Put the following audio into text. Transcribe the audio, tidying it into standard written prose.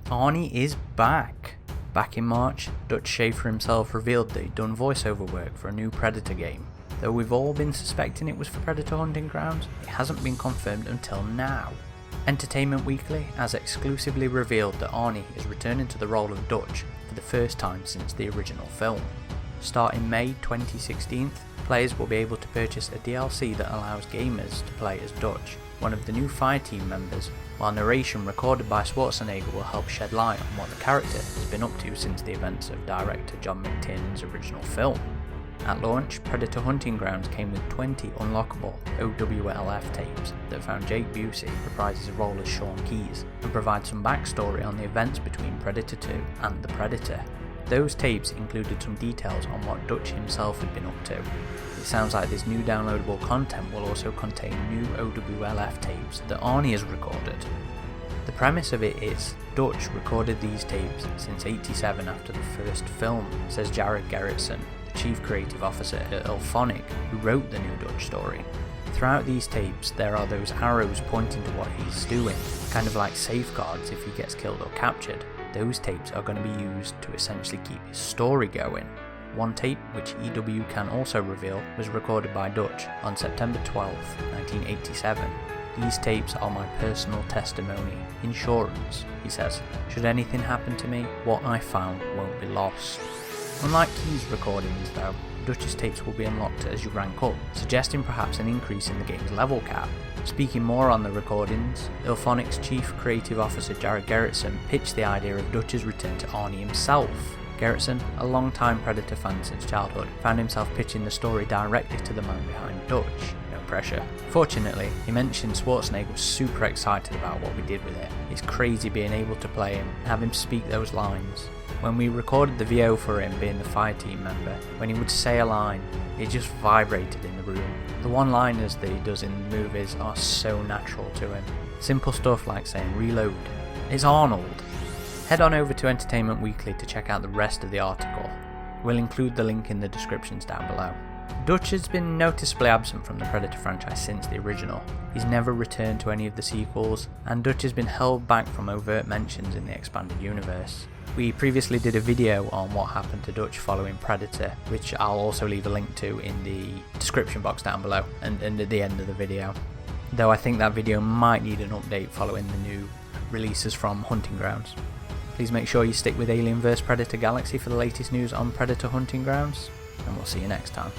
Arnie is back! Back in March, Dutch Schaefer himself revealed that he'd done voiceover work for a new Predator game. Though we've all been suspecting it was for Predator Hunting Grounds, it hasn't been confirmed until now. Entertainment Weekly has exclusively revealed that Arnie is returning to the role of Dutch for the first time since the original film. Starting May 2016, players will be able to purchase a DLC that allows gamers to play as Dutch, one of the new Fireteam members, while narration recorded by Schwarzenegger will help shed light on what the character has been up to since the events of director John McTiernan's original film. At launch, Predator Hunting Grounds came with 20 unlockable OWLF tapes that found Jake Busey reprises his role as Sean Keyes and provide some backstory on the events between Predator 2 and the Predator. Those tapes included some details on what Dutch himself had been up to. It sounds like this new downloadable content will also contain new OWLF tapes that Arnie has recorded. The premise of it is, Dutch recorded these tapes since '87 after the first film, says Jared Gerritsen, the chief creative officer at Ilphonic, who wrote the new Dutch story. Throughout these tapes there are those arrows pointing to what he's doing, kind of like safeguards if he gets killed or captured. Those tapes are going to be used to essentially keep his story going. One tape, which EW can also reveal, was recorded by Dutch on September 12, 1987. These tapes are my personal testimony, insurance, he says. Should anything happen to me, what I found won't be lost. Unlike Key's recordings though, Dutch's tapes will be unlocked as you rank up, suggesting perhaps an increase in the game's level cap. Speaking more on the recordings, Ilphonic's chief creative officer Jared Gerritsen pitched the idea of Dutch's return to Arnie himself. Gerritsen, a long-time Predator fan since childhood, found himself pitching the story directly to the man behind Dutch. No pressure. Fortunately, he mentioned Schwarzenegger was super excited about what we did with it. It's crazy being able to play him and have him speak those lines. When we recorded the VO for him being the Fireteam member, when he would say a line, it just vibrated in the room. The one-liners that he does in the movies are so natural to him. Simple stuff like saying reload. It's Arnold. Head on over to Entertainment Weekly to check out the rest of the article. We'll include the link in the descriptions down below. Dutch has been noticeably absent from the Predator franchise since the original. He's never returned to any of the sequels, and Dutch has been held back from overt mentions in the expanded universe. We previously did a video on what happened to Dutch following Predator, which I'll also leave a link to in the description box down below and at the end of the video. Though I think that video might need an update following the new releases from Hunting Grounds. Please make sure you stick with Alien vs Predator Galaxy for the latest news on Predator Hunting Grounds, and we'll see you next time.